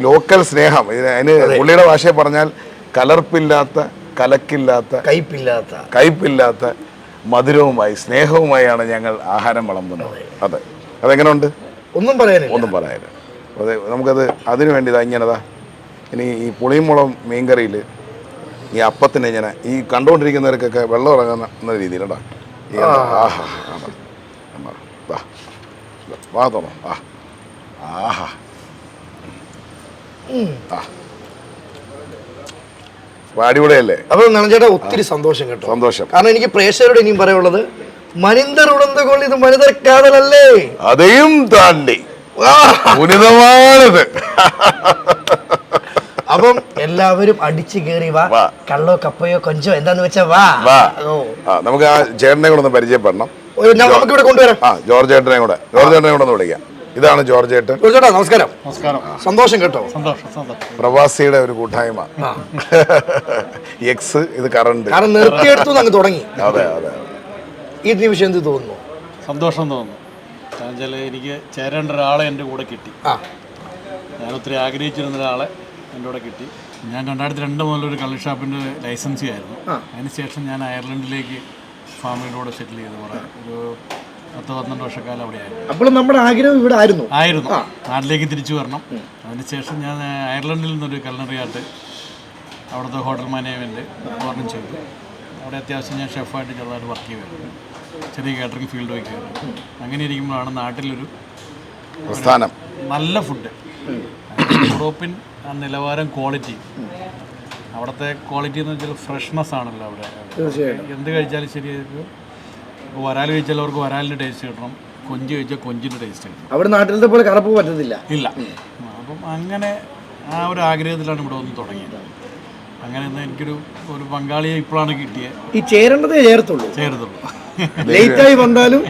ലോക്കൽ സ്നേഹം. അതിന് പുള്ളിയുടെ ഭാഷയിൽ പറഞ്ഞാൽ കലർപ്പില്ലാത്ത, കലക്കില്ലാത്ത, കയ്പില്ലാത്ത മധുരവുമായി സ്നേഹവുമായാണ് ഞങ്ങൾ ആഹാരം വിളമ്പുന്നത്. അതെങ്ങനെയുണ്ട്? ഒന്നും പറയാനില്ല. അതെ, നമുക്കത് അതിനു വേണ്ടി ഇങ്ങനെതാ ഇനി ഈ പുളിയും മുളകും മീൻകറിയിൽ ഈ അപ്പത്തിന് ഇങ്ങനെ ഈ കണ്ടുകൊണ്ടിരിക്കുന്നവർക്കൊക്കെ വെള്ളം ഇറങ്ങുന്ന രീതിയിലടാ ഈ വാ തോന്നോ അടിപൊളിയല്ലേ? അപ്പൊ നനഞ്ചേട്ടാ ഒത്തിരി സന്തോഷം കേട്ടോ. സന്തോഷം. കാരണം എനിക്ക് പ്രേക്ഷകരോട് ഇനിയും പറയാനുള്ളത്, മനിന്തർ ഉണർന്നുകൊണ്ട് ഇത് മനിതർ കാതലല്ലേ, അതെയും താണ്ടി ഉന്നതമാണത്. അപ്പം എല്ലാവരും അടിച്ചു കയറി വാ, കള്ളോ കപ്പയോ കൊഞ്ചോ എന്താന്ന് വെച്ചാ വാ. നമുക്ക് ആ ചേട്ടനെ കൂടെ ഒന്ന് പരിചയപ്പെടണം. നമുക്ക് ഇവിടെ കൊണ്ടുവരാം. ജോർജ് ചേട്ടനെ കൂടെ ഒന്ന് വിളിക്കാം. ഇതാണ് ജോർജ് ചേട്ടൻ. ചേട്ടാ നമസ്കാരം. സന്തോഷം കേട്ടോ. പ്രവാസിയുടെ ഒരു കൂട്ടായ്മ. എക്സ് ഇത് കറണ്ട് നിർത്തിയെടുത്തു അങ്ങ് തുടങ്ങി. അതെ. ഈ നിമിഷം എന്ത് തോന്നുന്നു? സന്തോഷം തോന്നുന്നു. കാരണം വെച്ചാൽ എനിക്ക് ചേരേണ്ട ഒരാളെ എൻ്റെ കൂടെ കിട്ടി. ഞാൻ ഒത്തിരി ആഗ്രഹിച്ചിരുന്ന ഒരാളെ എൻ്റെ കൂടെ കിട്ടി. ഞാൻ 2002 മുതലൊരു കള്ള് ഷാപ്പിൻ്റെ ലൈസൻസി ആയിരുന്നു. അതിനുശേഷം ഞാൻ അയർലൻഡിലേക്ക് ഫാമിലിയോടെ സെറ്റിൽ ചെയ്ത് കുറേ ഒരു 10-12 വർഷക്കാലം അവിടെ ആയിരുന്നു. അപ്പോൾ നമ്മുടെ ആഗ്രഹം ഇവിടെ ആയിരുന്നു. നാട്ടിലേക്ക് തിരിച്ചു വരണം. അതിനുശേഷം ഞാൻ അയർലൻഡിൽ നിന്നൊരു കൾണറി ആയിട്ട് അവിടുത്തെ ഹോട്ടൽ മാനേജ്മെൻറ്റ് ഓർഡർ ചെയ്തു. അവിടെ അത്യാവശ്യം ഞാൻ ഷെഫായിട്ട് ചെറുതായിട്ട് വർക്ക് ചെയ്യുമായിരുന്നു. ചെറിയ കാറ്ററിംഗ് ഫീൽഡ് വയ്ക്കുമായിരുന്നു. അങ്ങനെ ഇരിക്കുമ്പോഴാണ് നാട്ടിലൊരു നല്ല ഫുഡ്, യൂറോപ്യൻ നിലവാരം ക്വാളിറ്റി, അവിടുത്തെ ക്വാളിറ്റി എന്ന് വെച്ചാൽ ഫ്രഷ്നെസ് ആണല്ലോ അവിടെ. എന്ത് കഴിച്ചാലും ശരി, വരാൽ കഴിച്ചാൽ അവർക്ക് വരാലിൻ്റെ ടേസ്റ്റ് കിട്ടണം, കൊഞ്ച് കഴിച്ചാൽ കൊഞ്ചിൻ്റെ ടേസ്റ്റ് കിട്ടണം. അവിടെ നാട്ടിലത്തെ പോലെ കറപ്പ് പറ്റത്തില്ല. ഇല്ല. അപ്പം അങ്ങനെ ആ ഒരു ആഗ്രഹത്തിലാണ് ഇവിടെ വന്ന് തുടങ്ങിയത്. അങ്ങനെ എനിക്കൊരു പങ്കാളിയെ ഇപ്പോഴാണ് കിട്ടിയത്. ഈ ചേരേണ്ടതേ ചേർത്തുള്ളൂ. ലേറ്റായി വന്നാലും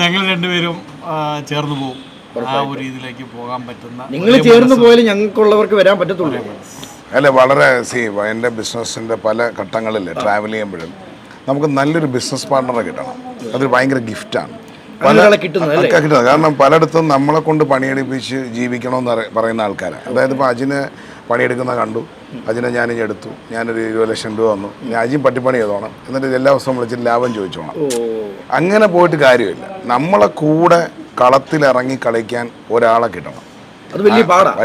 ഞങ്ങൾ രണ്ടുപേരും ചേർന്ന് പോകും. ആ ഒരു രീതിയിലേക്ക് പോകാൻ പറ്റുന്ന, നിങ്ങൾ ചേർന്ന് പോയാലും ഞങ്ങൾക്കുള്ളവർക്ക് വരാൻ പറ്റത്തുള്ളൂ. അല്ല, വളരെ എൻ്റെ ബിസിനസ്സിൻ്റെ പല ഘട്ടങ്ങളിൽ ട്രാവൽ ചെയ്യുമ്പോഴും നമുക്ക് നല്ലൊരു ബിസിനസ് പാർട്ണറെ കിട്ടണം. അതൊരു ഭയങ്കര ഗിഫ്റ്റാണ് കിട്ടുന്നത്. കാരണം പലയിടത്തും നമ്മളെ കൊണ്ട് പണിയെടുപ്പിച്ച് ജീവിക്കണമെന്ന് പറയുന്ന ആൾക്കാരാണ്. അതായത് ഇപ്പോൾ അജിനെ പണിയെടുക്കുന്ന കണ്ടു, അജിനെ ഞാനിഞ്ഞ് എടുത്തു, ഞാനൊരു 20 ലക്ഷം രൂപ വന്നു, ഞാൻ അജിയും പട്ടിപ്പണി ചെയ്തോണം, എന്നിട്ട് എല്ലാ ദിവസവും വിളിച്ചിട്ട് ലാഭം ചോദിച്ചോണം. അങ്ങനെ പോയിട്ട് കാര്യമില്ല. നമ്മളെ കൂടെ കളത്തിലിറങ്ങി കളിക്കാൻ ഒരാളെ കിട്ടണം. അത് വലിയ പാടാണ്.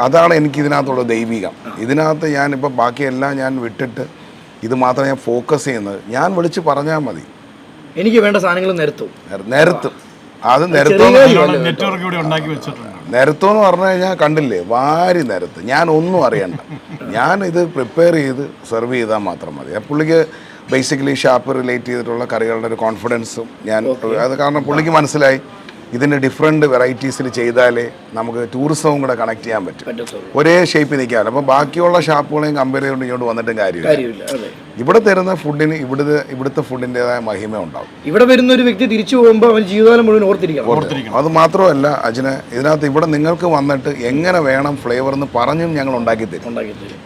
അതാണ് എനിക്ക് ഇതിനകത്തുള്ള ദൈവികം. ഇതിനകത്ത് ഞാനിപ്പോൾ ബാക്കിയെല്ലാം ഞാൻ വിട്ടിട്ട് ഇത് മാത്രം ഞാൻ ഫോക്കസ് ചെയ്യുന്നത്. ഞാൻ വിളിച്ച് പറഞ്ഞാൽ മതി, എനിക്ക് വേണ്ട സാധനങ്ങൾ നിരത്തും. അത് നിരത്തുമെന്ന് പറഞ്ഞു കഴിഞ്ഞാൽ കണ്ടില്ലേ, വാരി നിരത്ത്. ഞാൻ ഒന്നും അറിയണ്ട, ഞാൻ ഇത് പ്രിപ്പയർ ചെയ്ത് സെർവ് ചെയ്താൽ മാത്രം മതി. പുള്ളിക്ക് ബേസിക്കലി ഷാപ്പ് റിലേറ്റ് ചെയ്തിട്ടുള്ള കറികളുടെ ഒരു കോൺഫിഡൻസും അത് കാരണം പുള്ളിക്ക് മനസ്സിലായി ഇതിൻ്റെ ഡിഫറെൻറ്റ് വെറൈറ്റീസിൽ ചെയ്താലേ നമുക്ക് ടൂറിസവും കൂടെ കണക്ട് ചെയ്യാൻ പറ്റും. ഒരേ ഷേപ്പിൽ നിൽക്കാമല്ലോ. അപ്പോൾ ബാക്കിയുള്ള ഷാപ്പുകളെയും കമ്പയർ ചെയ്തുകൊണ്ട് ഇങ്ങോട്ട് വന്നിട്ടും കാര്യമില്ല. ഇവിടെ തരുന്ന ഫുഡിന് ഇവിടുത്തെ ഫുഡിൻ്റെതായ മഹിമ ഉണ്ടാവും. ഇവിടെ വരുന്ന ഒരു വ്യക്തി തിരിച്ചു പോകുമ്പോൾ അവൻ ജീവിതകാലം മുഴുവൻ ഓർത്തിരിക്കണം. അത് മാത്രമല്ല അജിനെ, ഇതിനകത്ത് ഇവിടെ നിങ്ങൾക്ക് വന്നിട്ട് എങ്ങനെ വേണം ഫ്ലേവർ എന്ന് പറഞ്ഞും ഞങ്ങൾ ഉണ്ടാക്കി തരും.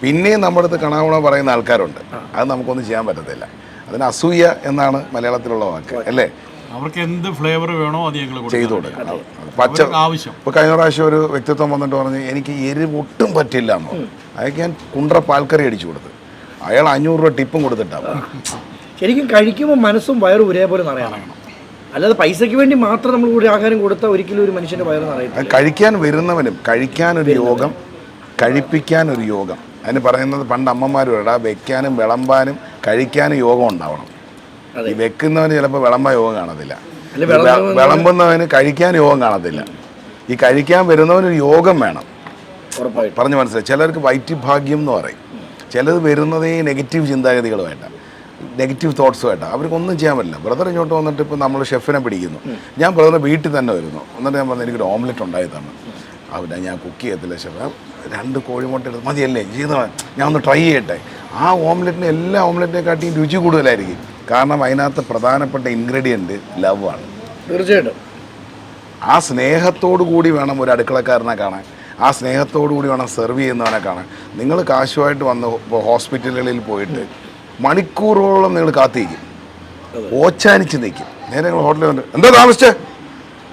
പിന്നെയും നമ്മുടെ അടുത്ത് കണാവണ പറയുന്ന ആൾക്കാരുണ്ട്. അത് നമുക്കൊന്നും ചെയ്യാൻ പറ്റത്തില്ല. അതിന് അസൂയ എന്നാണ് മലയാളത്തിലുള്ള വാക്ക് അല്ലേ. അവർക്ക് എന്ത് ഫ്ലേവർ വേണോ അത് ഞങ്ങൾ ചെയ്തു കൊടുക്കണം. പച്ച ആവശ്യം. ഇപ്പോൾ കഴിഞ്ഞ പ്രാവശ്യം ഒരു വ്യക്തിത്വം വന്നിട്ട് പറഞ്ഞ് എനിക്ക് എരിവ് ഒട്ടും പറ്റില്ല എന്ന്. അയാൾക്ക് ഞാൻ കുണ്ട്ര പാൽക്കറി അടിച്ചു കൊടുത്ത്, അയാൾ 500 രൂപ ടിപ്പും കൊടുത്തിട്ടാണ്. ശരിക്കും കഴിക്കുമ്പോൾ മനസ്സും വയറും ഒരേപോലെ നിറയണം. അല്ലാതെ പൈസയ്ക്ക് വേണ്ടി മാത്രം നമ്മൾ കൂടി ആഹാരം കൊടുത്താൽ ഒരിക്കലും ഒരു മനുഷ്യൻ്റെ വയറ് നിറയില്ല. കഴിക്കാൻ വരുന്നവനും കഴിക്കാനൊരു യോഗം, കഴിപ്പിക്കാനൊരു യോഗം അതിന് പറയുന്നത് പണ്ട് അമ്മമാരും ഇടാ വെക്കാനും വിളമ്പാനും കഴിക്കാനും യോഗം ഉണ്ടാവണം. ഈ വെക്കുന്നവന് ചിലപ്പോൾ വിളമ്പാൻ യോഗം കാണത്തില്ല, വിളമ്പുന്നവന് കഴിക്കാൻ യോഗം കാണത്തില്ല. ഈ കഴിക്കാൻ വരുന്നവനൊരു യോഗം വേണം. പറഞ്ഞു മനസ്സിലായി. ചിലർക്ക് വൈറ്റിഭാഗ്യം എന്ന് പറയും. ചിലത് വരുന്നതേ നെഗറ്റീവ് ചിന്താഗതികളുമായിട്ടാണ്, നെഗറ്റീവ് തോട്ട്സുമായിട്ടാണ്. അവർക്കൊന്നും ചെയ്യാൻ പറ്റില്ല. ബ്രദർ ഇങ്ങോട്ട് വന്നിട്ട് ഇപ്പോൾ നമ്മൾ ഷെഫിനെ പിടിക്കുന്നു. ഞാൻ ബ്രദറിൻ്റെ വീട്ടിൽ തന്നെ വരുന്നു. എന്നിട്ട് ഞാൻ പറഞ്ഞു എനിക്കൊരു ഓംലെറ്റ് ഉണ്ടായി തന്നെ. അവിടെ ഞാൻ കുക്ക് ചെയ്യത്തില്ല ഷെഫ്, 2 കോഴിമുട്ട എടുത്ത് മതിയല്ലേ ചെയ്തവൻ, ഞാൻ ഒന്ന് ട്രൈ ചെയ്യട്ടെ. ആ ഓംലെറ്റിന് എല്ലാ ഓംലെറ്റിനെക്കാട്ടിയും രുചി കൂടുതലായിരിക്കും. കാരണം അതിനകത്ത് പ്രധാനപ്പെട്ട ഇൻഗ്രീഡിയൻറ്റ് ലവ് ആണ്. തീർച്ചയായിട്ടും ആ സ്നേഹത്തോടു കൂടി വേണം ഒരു അടുക്കളക്കാരനെ കാണാൻ, ആ സ്നേഹത്തോടു കൂടി വേണം സെർവ് ചെയ്യുന്നവനെ കാണാൻ. നിങ്ങൾ കാശുമായിട്ട് വന്ന് ഹോസ്പിറ്റലുകളിൽ പോയിട്ട് മണിക്കൂറോളം നിങ്ങൾ കാത്തിരിക്കും, ഓച്ചാനിച്ച് നിൽക്കും. നേരെ നിങ്ങൾ ഹോട്ടലിൽ വന്നിട്ട് എന്താ താമസിച്ചേ,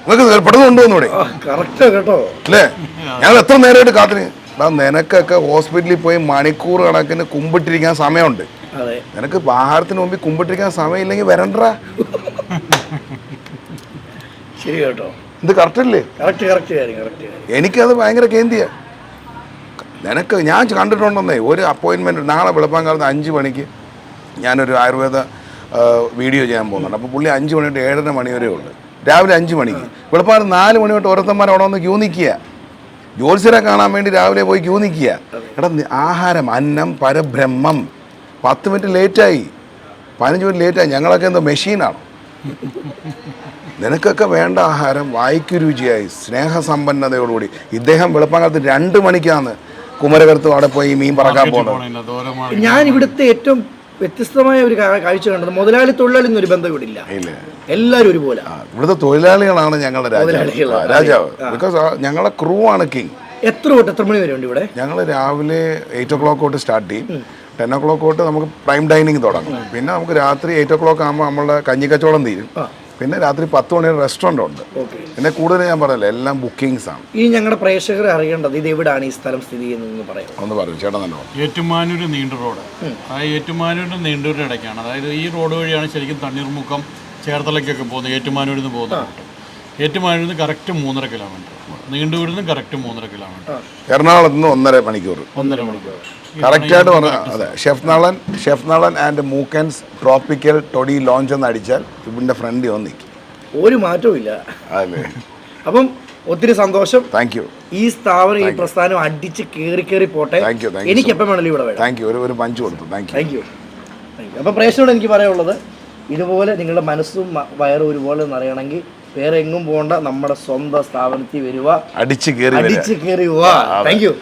നിങ്ങൾക്ക് പെട്ടെന്ന് കൊണ്ടുവന്നൂടെ കേട്ടോ അല്ലേ? ഞങ്ങൾ എത്ര നേരമായിട്ട് കാത്തിരിക്കും. നിനക്കൊക്കെ ഹോസ്പിറ്റലിൽ പോയി മണിക്കൂർ കണക്കിന് കുമ്പിട്ടിരിക്കാൻ സമയമുണ്ട്. നിനക്ക് ആഹാരത്തിന് മുമ്പിൽ കുമ്പിട്ടിരിക്കാൻ സമയമില്ലെങ്കിൽ വരണ്ട. ശരി കേട്ടോ, ഇത് കറക്റ്റല്ലേ? എനിക്കത് ഭയങ്കര കേന്ദ്ര. നിനക്ക് ഞാൻ കണ്ടിട്ടുണ്ടെന്നേ ഒരു അപ്പോയിൻമെൻറ്റ് നാളെ വെളുപ്പാൻ കാലത്ത് 5 മണിക്ക് ഞാനൊരു ആയുർവേദ വീഡിയോ ചെയ്യാൻ പോകുന്നുണ്ട്. അപ്പോൾ പുള്ളി 5 മണി തൊട്ട് 7:30 മണി വരെ ഉള്ളു. രാവിലെ 5 മണിക്ക്, വെളുപ്പാൻ 4 മണി തൊട്ട് ഓരോരുത്തന്മാർ അവിടെ വന്ന് ക്യൂ നിൽക്കുക. ജ്യോത്സ്യരെ കാണാൻ വേണ്ടി രാവിലെ പോയി ക്യൂ നിൽക്കുക. എടാ ആഹാരം അന്നം പരബ്രഹ്മം. 10 മിനിറ്റ് ലേറ്റായി, 15 മിനിറ്റ് ലേറ്റായി. ഞങ്ങളൊക്കെ എന്തോ മെഷീനാണ്. നിനക്കൊക്കെ വേണ്ട ആഹാരം വായിക്കു രുചിയായി സ്നേഹസമ്പന്നതയോടുകൂടി. ഇദ്ദേഹം വെളുപ്പാങ്കാലത്ത് 2 മണിക്കാണ് കുമരകത്ത് അവിടെ പോയി മീൻ പറക്കാൻ പോകുന്നത്. ഞാൻ ഇവിടുത്തെ ഏറ്റവും വ്യത്യസ്തമായ ഒരു കാഴ്ച കണ്ടത്, മുതലാളി തൊഴിലാളി എന്നൊരു ബന്ധം ഇവിടെ ഇല്ല. എല്ലാവരും ഒരുപോലെ. ഇവിടുത്തെ തൊഴിലാളികളാണ് ഞങ്ങളുടെ രാജാവ്. ബിക്കോസ് ഞങ്ങളെ ക്രൂ ആണ് കിങ്. എത്ര മണി വരെ ഉണ്ട് ഇവിടെ? ഞങ്ങൾ രാവിലെ 8 o'clock തൊട്ട് സ്റ്റാർട്ട് ചെയ്യും. 10 o'clock തൊട്ട് നമുക്ക് പ്രൈം ഡൈനിങ് തുടങ്ങും. പിന്നെ നമുക്ക് രാത്രി 8 o'clock ആകുമ്പോൾ നമ്മളുടെ കഞ്ഞിക്കച്ചവടം തീരും. പിന്നെ രാത്രി 10 മണി റെസ്റ്റോറൻ്റ് ഉണ്ട്. പിന്നെ കൂടുതൽ ഞാൻ പറഞ്ഞല്ലോ എല്ലാം ബുക്കിംഗ്സ് ആണ്. ഈ ഞങ്ങളുടെ പ്രേക്ഷകർ അറിയേണ്ടത് ഇത് എവിടെയാണ് ഈ സ്ഥലം സ്ഥിതി ചെയ്യുന്നത് പറയാം. ഒന്ന് പറയും ചേട്ടൻ തന്നെ. ഏറ്റുമാനൂർ നീണ്ടു റോഡ്, ആ ഏറ്റുമാനൂരിൻ്റെ നീണ്ടൂരിൻ്റെ ഇടയ്ക്കാണ്. അതായത് ഈ റോഡ് വഴിയാണ് ശരിക്കും തണ്ണീർമുക്കം ചേർത്തലയ്ക്കൊക്കെ പോകുന്നത്. ഏറ്റുമാനൂരിൽ നിന്ന് പോകുന്ന റൂട്ട്. ഏറ്റുമാനൂരിൽ നിന്ന് കറക്റ്റ് 3.5 കിലോമീറ്റർ, നീണ്ടൂരിൽ നിന്ന് കറക്റ്റ് 3.5 കിലോമീറ്റർ, എറണാകുളത്ത് നിന്ന് 1.5 മണിക്കൂർ. കറക്റ്റായിട്ട് പറഞ്ഞാൽ അതെ. Chef Nalan and Mookans tropical toddy lounge എന്ന് അടിച്ചാൽ ഇതിൻ്റെ ഫ്രണ്ട് വന്ന് നിൽക്കും. ഒരു മാറ്റവും ഇല്ല. അതെ. അപ്പം ഒത്തിരി സന്തോഷം. Thank you. ഈ സ്ഥാപനം ഈ പ്രസ്ഥാനം അടിച്ച് കയറി പോട്ടെ. എനിക്ക് എപ്പം വേണമല്ലോ ഇവിടെ വേണം. Thank you. ഒരു പഞ്ച് കൊടുത്തു. Thank you. അപ്പം പ്രേക്ഷകരോട് എനിക്ക് പറയാനുള്ളത്, ഇതുപോലെ നിങ്ങളുടെ മനസ്സും വയറും ഒരുപോലെ നിറയണമെങ്കിൽ വേറെ എങ്ങും പോകണ്ട, നമ്മുടെ സ്വന്തം സ്ഥാപനത്തിൽ വരിക, അടിച്ച് കയറി പോവാ. Thank you.